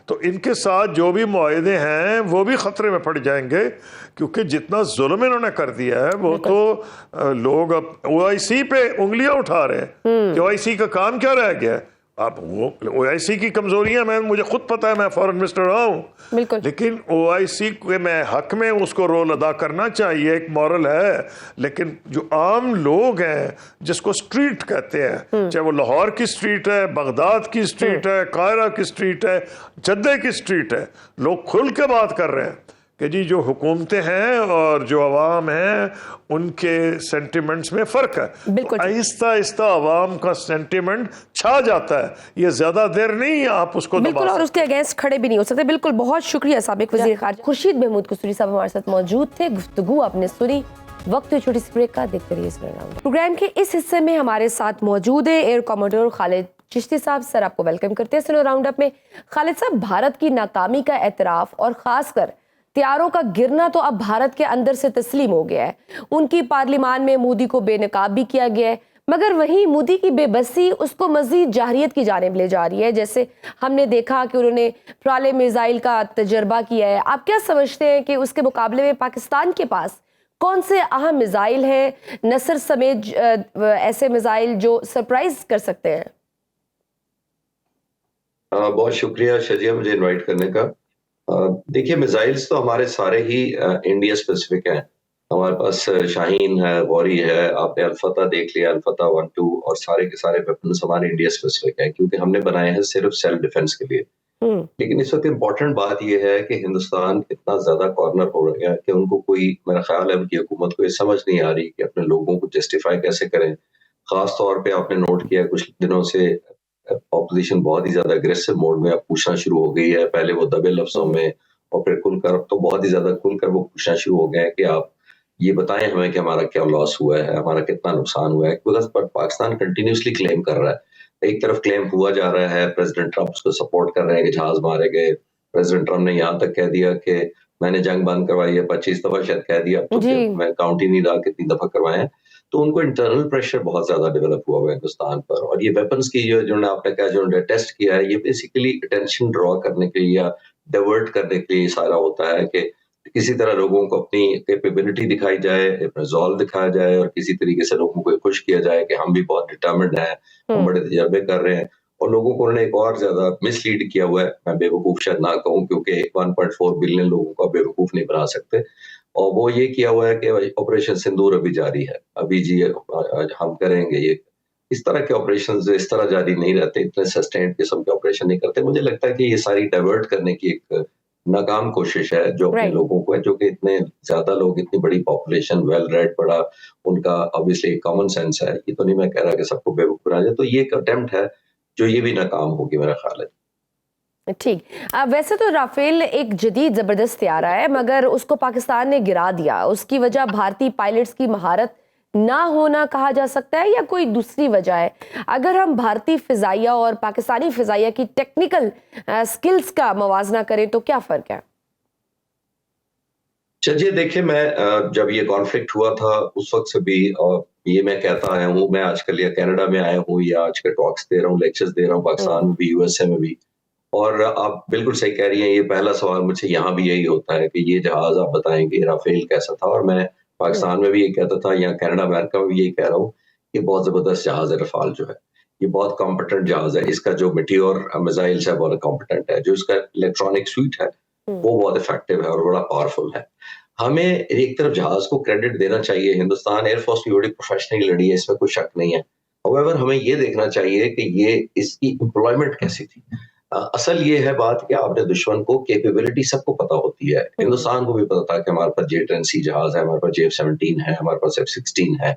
तो इनके साथ जो भी मुआहदे हैं वो भी खतरे में पड़ जाएंगे, क्योंकि जितना जुल्म इन्होंने कर दिया है वो तो लोग अब OIC पे उंगलियां उठा रहे हैं कि OIC का काम क्या रह गया है। अब वो OIC की कमजोरियां मुझे खुद पता है, मैं फॉरेन मिनिस्टर रहा हूँ, लेकिन OIC के मैं हक में उसको रोल अदा करना चाहिए, एक मॉरल है। लेकिन जो आम लोग हैं जिसको स्ट्रीट कहते हैं, चाहे वो लाहौर की स्ट्रीट है, बगदाद की स्ट्रीट है, कायरा की स्ट्रीट है, जद्दे की स्ट्रीट है, लोग खुल के बात कर रहे हैं कि जी जो हुकूमतें हैं और जो अवाम है उनके सेंटिमेंट्स में फ़र्क है। तो आहिस्ता आहिस्ता अवाम का सेंटिमेंट छा जाता है, ये ज़्यादा देर नहीं आप उसको बिल्कुल, और उसके अगेंस्ट खड़े भी नहीं हो सकते। बिल्कुल, बहुत शुक्रिया साबिक वज़ीर ख़ारिजा खुर्शीद महमूद कुसूरी साहब हमारे साथ मौजूद थे। गुफ्तगू आपने सुनी। वक्त छोटी सी ब्रेक का, देखते रहिए इस प्रोग्राम के इस हिस्से में हमारे साथ मौजूद है एयर कॉमोडोर खालिद चिश्ती साहब। सर आपको वेलकम करते हैं सुनो राउंड अप में। खालिद साहब, भारत की नाकामी का एतराफ़ और ख़ासकर त्यारों का गिरना तो अब भारत के अंदर से तस्लीम हो गया है। उनकी पार्लियामान में मोदी को बेनकाब भी किया गया है, मगर वहीं मोदी की बेबसी उसको मजीद जाहिरियत की जानिब ले जा रही है। जैसे हमने देखा कि उन्होंने प्राले मिसाइल का तजर्बा किया है। आप क्या समझते हैं कि उसके मुकाबले में पाकिस्तान के पास कौन से अहम मिसाइल हैं, नसर समेत ऐसे मिसाइल जो सरप्राइज कर सकते हैं? बहुत शुक्रिया शजिया मुझे इनवाइट करने का। देखिए, मिसाइल्स तो हमारे सारे ही इंडिया स्पेसिफिक हैं। हमारे पास शाहीन है, गौरी है, आपने अल्फता देख लिया, अल्फता 1, 2 और सारे के सारे वेपन्स हमारे इंडिया स्पेसिफिक है, क्योंकि हमने बनाए हैं सिर्फ सेल्फ डिफेंस के लिए। लेकिन इस वक्त इम्पोर्टेंट बात यह है कि हिंदुस्तान इतना ज्यादा कॉर्नर हो गया कि उनको कोई, मेरा ख्याल है उनकी हुकूमत को ये समझ नहीं आ रही कि अपने लोगों को जस्टिफाई कैसे करें। खास तौर पे आपने नोट किया कुछ दिनों से ऑपोजिशन बहुत ही ज्यादा अग्रेसिव मोड में अब पूछना शुरू हो गई है। पहले वो दबे लफ्जों में और फिर खुलकर, अब तो बहुत ही ज्यादा खुलकर वो पूछना शुरू हो गया है कि आप ये बताएं हमें कि हमारा क्या लॉस हुआ है, हमारा कितना नुकसान हुआ है। बट पाकिस्तान कंटिन्यूसली क्लेम कर रहा है। एक तरफ क्लेम हुआ जा रहा है, प्रेसिडेंट ट्रंप को सपोर्ट कर रहे हैं कि जहाज मारे गए। प्रेसिडेंट ट्रंप ने यहाँ तक कह दिया कि मैंने जंग बंद करवाई है, 25 दफा शायद कह दिया, तो मैं काउंट ही नहीं रहा कितनी दफा करवाए हैं। तो उनको इंटरनल प्रेशर बहुत ज्यादा डेवलप हुआ है हिंदुस्तान पर। और ये वेपन्स की जो आपने कहा जो टेस्ट किया है, ये बेसिकली अटेंशन ड्रॉ करने के लिए या डाइवर्ट करने के लिए सारा होता है कि किसी तरह लोगों को अपनी कैपेबिलिटी दिखाई जाए, रिजॉल्व दिखाया जाए और किसी तरीके से लोगों को खुश किया जाए कि हम भी बहुत डिटर्मिन्ड हैं, हम बड़े तजर्बे कर रहे हैं। और लोगों को उन्होंने एक और ज्यादा मिसलीड किया हुआ है, मैं बेवकूफ शायद ना कहूं क्योंकि 1.4 बिलियन लोगों को बेवकूफ नहीं बना सकते। और वो ये किया हुआ है कि ऑपरेशन सिंदूर अभी जारी है, अभी जी हम करेंगे ये। इस तरह के ऑपरेशन इस तरह जारी नहीं रहते, इतने सस्टेन्ड किस्म के ऑपरेशन नहीं करते। मुझे लगता है कि ये सारी डाइवर्ट करने की एक नाकाम कोशिश है जो अपने राइट। लोगों को है, जो कि इतने ज्यादा लोग, इतनी बड़ी पॉपुलेशन, वेल रेड, बड़ा उनका ऑब्वियसली कॉमन सेंस है। ये तो नहीं मैं कह रहा कि सबको बेवकूफ बना जाए, तो ये एक अटेम्प्ट है जो ये भी नाकाम होगी मेरा ख्याल है। ठीक। वैसे तो राफेल एक जदीद जबरदस्त तैयारा है, मगर उसको पाकिस्तान ने गिरा दिया। उसकी वजह भारतीय पायलट्स की महारत ना होना कहा जा सकता है या कोई दूसरी वजह है? अगर हम भारतीय फिजाइया और पाकिस्तानी फिजाइया की टेक्निकल स्किल्स का मवाजना करें तो क्या फर्क है? चलिए देखिए, मैं जब ये कॉन्फ्लिक्ट हुआ था उस वक्त से भी ये मैं कहता आया हूँ, मैं आजकल या कनाडा में आया हूँ या आज के टॉक्स दे रहा हूँ, लेक्चर्स दे रहा हूँ पाकिस्तान में भी, यूएसए में भी। और आप बिल्कुल सही कह रही हैं, ये पहला सवाल मुझसे यहाँ भी यही होता है कि ये जहाज आप बताएंगे राफेल कैसा था। और मैं पाकिस्तान में भी ये कहता था, या कनाडा अमेरिका में भी यही कह रहा हूँ कि बहुत जबरदस्त जहाज है रफाल जो है, ये बहुत कॉम्पिटेंट जहाज है। इसका जो मिटियोर मिसाइल्स है बहुत कॉम्पिटेंट है, जो इसका इलेक्ट्रॉनिक स्वीट है वो बहुत इफेक्टिव है और बड़ा पावरफुल है। हमें एक तरफ जहाज को क्रेडिट देना चाहिए, हिंदुस्तान एयरफोर्स की बड़ी प्रोफेशनली लड़ी है, इसमें कोई शक नहीं है। However, हमें ये देखना चाहिए कि ये इसकी एम्प्लॉयमेंट कैसी थी। असल ये है बात कि आपने दुश्मन को कैपेबिलिटी सबको पता होती है, हिंदुस्तान को भी पता था कि हमारे पास J-10C जहाज है, हमारे पास J-17 है, हमारे पास F-16 है,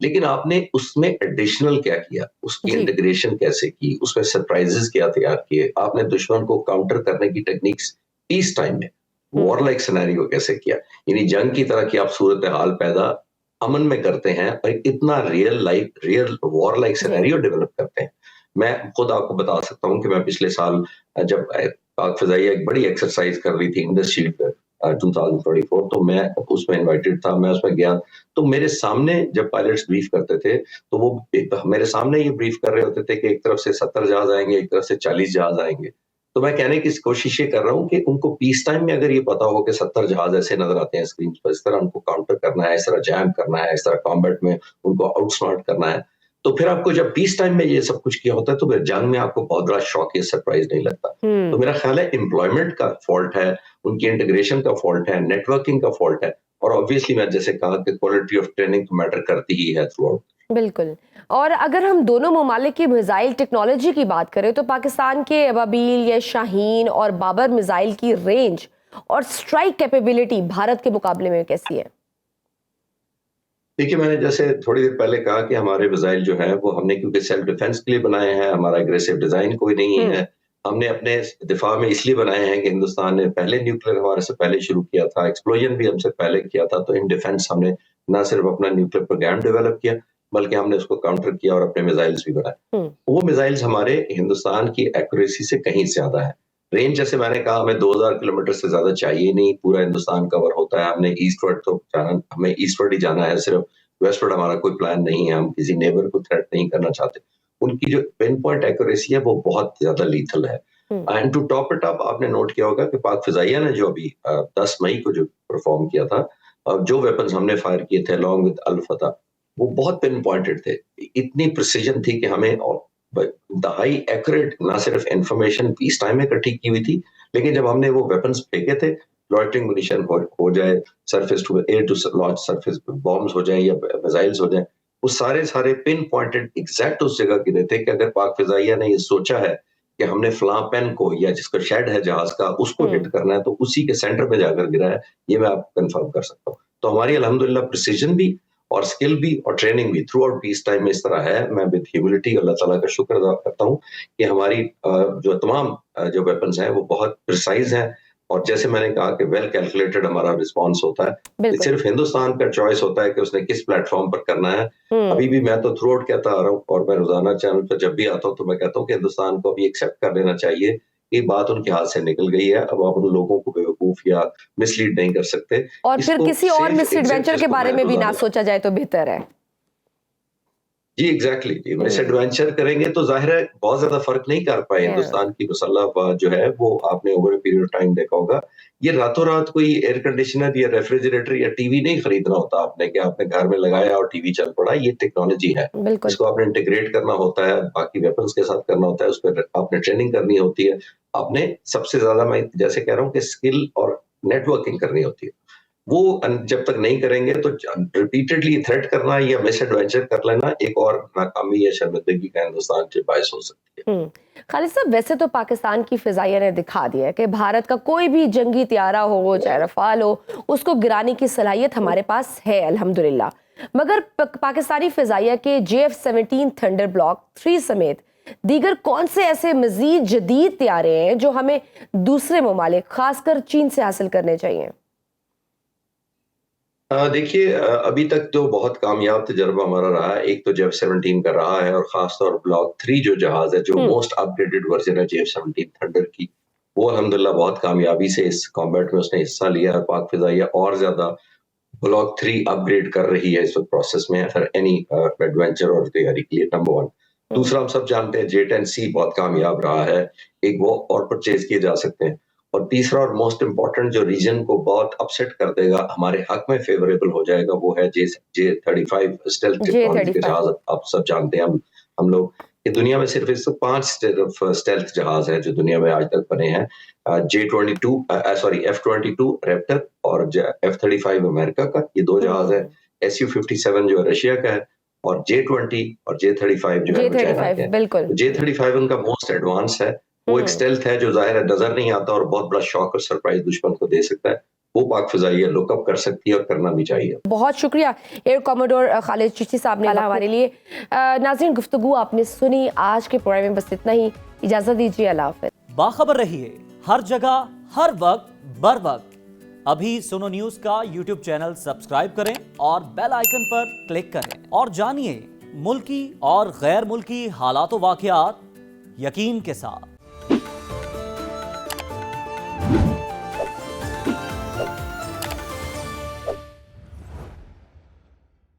लेकिन आपने उसमें एडिशनल क्या किया, उसकी इंटीग्रेशन कैसे की, उसमें सरप्राइजेस क्या तैयार किए, आपने दुश्मन को काउंटर करने की टेक्निक्स पीस टाइम में वॉर लाइक सिनेरियो कैसे किया, यानी जंग की तरह की आप सूरत हाल पैदा अमन में करते हैं और इतना real war like scenario develop करते हैं। मैं खुद आपको बता सकता हूं कि मैं पिछले साल जब पाक फिजाइया एक बड़ी एक्सरसाइज कर रही थी इंडस शील्ड 2024, तो मैं उसमें इनवाइटेड था, मैं उसमें गया। तो मेरे सामने जब पायलट्स ब्रीफ करते थे तो वो मेरे सामने ये ब्रीफ कर रहे होते थे कि एक तरफ से 70 जहाज आएंगे, एक तरफ से 40 जहाज आएंगे। तो मैं कहने की कोशिश ये कर रहा हूँ कि उनको पीस टाइम में अगर ये पता हो कि 70 जहाज ऐसे नजर आते हैं स्क्रीन पर, इस तरह उनको काउंटर करना है, इस तरह जैम करना है, इस तरह कॉम्बैट में उनको आउटस्मार्ट करना है, तो फिर आपको जब पीस टाइम में ये सब कुछ किया होता है तो फिर जंग में आपको बहुत बड़ा शॉक या सरप्राइज नहीं लगता। तो मेरा ख्याल है एम्प्लॉयमेंट का फॉल्ट है, उनकी इंटीग्रेशन का फॉल्ट है, नेटवर्किंग का फॉल्ट है, और ऑब्वियसली मैं जैसे कहा कि क्वालिटी ऑफ ट्रेनिंग तो मैटर करती ही है थ्रू आउट। बिल्कुल। और अगर हम दोनों ममालिक की मिसाइल टेक्नोलॉजी की बात करें तो पाकिस्तान के अबाबील या शाहीन और बाबर मिसाइल की रेंज और स्ट्राइक कैपेबिलिटी भारत के मुकाबले में कैसी है? देखिए, मैंने जैसे थोड़ी देर पहले कहा कि हमारे मिसाइल जो है वो हमने क्योंकि सेल्फ डिफेंस के लिए बनाए हैं, हमारा एग्रेसिव डिजाइन कोई नहीं है। हमने अपने दिफा में इसलिए बनाए हैं कि हिंदुस्तान ने पहले न्यूक्लियर हमारे से पहले शुरू किया था, एक्सप्लोजन भी हमसे पहले किया था, तो इन डिफेंस हमने ना सिर्फ अपना न्यूक्लियर प्रोग्राम डेवलप किया बल्कि हमने उसको काउंटर किया और अपने मिसाइल्स भी बनाए। वो मिसाइल्स हमारे हिंदुस्तान की एक्यूरेसी से कहीं ज्यादा है। रेंज जैसे मैंने कहा हमें 2000 किलोमीटर से ज्यादा चाहिए नहीं, पूरा हिंदुस्तान कवर होता है। हमने ईस्टवर्ड तो जाना, हमें ईस्टवर्ड ही जाना है, सिर्फ वेस्टवर्ड हमारा कोई प्लान नहीं है, हम किसी नेबर को थ्रेट नहीं करना चाहते। उनकी जो पिन पॉइंट एक्यूरेसी है वो बहुत ज्यादा लीथल है। And to top it up, आपने नोट किया होगा कि पाक फिजाइया ने जो अभी 10 मई को जो परफॉर्म किया था, जो वेपन्स हमने फायर किए थे अलॉन्ग विद अल फतह, वो बहुत पिन पॉइंटेड थे, इतनी प्रिसीजन थी कि हमें हाई एक्यूरेट ना सिर्फ इंफॉर्मेशन पीस टाइम में इकट्ठी की हुई थी, लेकिन जब हमने वो वेपन्स फेंके थे, लॉइटरिंग मुनिशन हो जाए, surface to air to launch surface bombs हो जाए या मिसाइल्स हो जाए, वो सारे पिन पॉइंटेड एग्जैक्ट उस जगह गिरे थे कि अगर पाक फिजाइया ने ये सोचा है कि हमने फलां पेन को या जिसका शेड है जहाज का उसको हिट करना है तो उसी के सेंटर में जाकर गिरा है, ये मैं आपको कंफर्म कर सकता हूँ। तो हमारी अल्हम्दुलिल्लाह प्रिसीजन भी और स्किल भी और ट्रेनिंग भी थ्रू आउट पीस टाइम में इस तरह है। मैं विद ह्यूमिलिटी अल्लाह ताला का शुक्र अदा करता हूँ कि हमारी जो तमाम जो वेपन्स हैं वो बहुत प्रिसाइज हैं, और जैसे मैंने कहा कि वेल कैलकुलेटेड हमारा रिस्पांस होता है। सिर्फ हिंदुस्तान का चॉइस होता है कि उसने किस प्लेटफॉर्म पर करना है। अभी भी मैं तो थ्रू आउट कहता आ रहा हूँ, और मैं रोजाना चैनल पर जब भी आता हूँ तो मैं कहता हूँ कि हिंदुस्तान को अभी एक्सेप्ट कर लेना चाहिए, ये बात उनके हाथ से निकल गई है, अब आप उन लोगों को बेवकूफ या मिसलीड नहीं कर सकते। और फिर किसी और मिसएडवेंचर के बारे में भी ना सोचा जाए तो बेहतर है। जी एग्जैक्टली जी, मिस एडवेंचर करेंगे तो जाहिर है बहुत ज्यादा फर्क नहीं कर पाए। Yeah. हिंदुस्तान की मुसल्लह अफवाज जो है वो आपने ओवर पीरियड ऑफ टाइम देखा होगा, ये रातों रात कोई एयर कंडीशनर या रेफ्रिजरेटर या टीवी नहीं खरीदना होता आपने कि आपने घर में लगाया और टीवी चल पड़ा। ये टेक्नोलॉजी है, बिल्कुल। इसको आपने इंटीग्रेट करना होता है, बाकी वेपन्स के साथ करना होता है, उस पर आपने ट्रेनिंग करनी होती है, आपने सबसे ज्यादा मैं जैसे कह रहा हूँ कि स्किल और नेटवर्किंग करनी होती है। वो जब तक नहीं करेंगे तो रिपीटेडली थ्रेट करना या मिस एडवेंचर कर लेना एक और नाकामी या शर्मिंदगी का हिंदुस्तान के बायस हो सकती है। खालिद साहब, वैसे तो पाकिस्तान की फिजाइया ने दिखा दिया है कि भारत का कोई भी जंगी त्यारा हो, चाहे रफाल हो, उसको गिराने की सलाहियत हमारे पास है अल्हम्दुलिल्लाह। मगर पाकिस्तानी फिजाइया के JF-17 थंडर ब्लॉक 3 समेत दीगर कौन से ऐसे मजीद जदीद त्यारे हैं जो हमें दूसरे ममालिक खासकर चीन से हासिल करने चाहिए? देखिए, अभी तक तो बहुत कामयाब तजर्बा हमारा रहा है। एक तो JF-17 का रहा है और खासतौर ब्लॉक 3 जो जहाज है, जो मोस्ट अपग्रेडेड वर्जन है JF-17 थंडर की, वो अल्हम्दुलिल्लाह बहुत कामयाबी से इस कॉम्बैट में उसने हिस्सा लिया है। पाक फिजाइया और ज्यादा ब्लॉक 3 अपग्रेड कर रही है इस वक्त प्रोसेस में फॉर एनी एडवेंचर और तैयारी के लिए, नंबर 1। दूसरा, हम सब जानते हैं J-10C बहुत कामयाब रहा है, एक वो और परचेज किए जा सकते हैं। और तीसरा और मोस्ट इम्पोर्टेंट जो रीजन को बहुत अपसेट कर देगा, हमारे हक में फेवरेबल हो जाएगा, वो है J-35 स्टेल्थ टेक्नोलॉजी के जहाज। आप सब जानते हैं, हम लोग कि दुनिया में सिर्फ इस 5 स्टेल्थ जहाज हैं जो दुनिया में आज तक बने हैं। F-22 रैप्टर और F-35 अमेरिका का, ये 2 जहाज है। Su-57 जो रशिया का है, और J-20 और J-35 जो है चाइना का है। बिल्कुल। J-35 उनका मोस्ट एडवांस है, वो एक स्टेल्थ है जो जाहिर है नजर नहीं आता और बहुत बड़ा शॉक और सरप्राइज दुश्मन को दे सकता है। वो पाक फिजाइया लुकअप कर सकती है और करना भी चाहिए। बहुत शुक्रिया एयर कॉमोडोर खालिद चिश्ती साहब ने हमारे लिए। नाज़रीन, गुफ्तगू आपने सुनी। आज के प्रोग्राम में बस इतना ही। इजाजत दीजिए, अल्लाह हाफ़िज़। बाखबर रहिए हर जगह हर वक्त बर वक्त। अभी सुनो न्यूज का यूट्यूब चैनल सब्सक्राइब करें और बेल आइकन पर क्लिक करें और जानिए मुल्की और गैर मुल्की हालात व वाक़यात यकीन के साथ।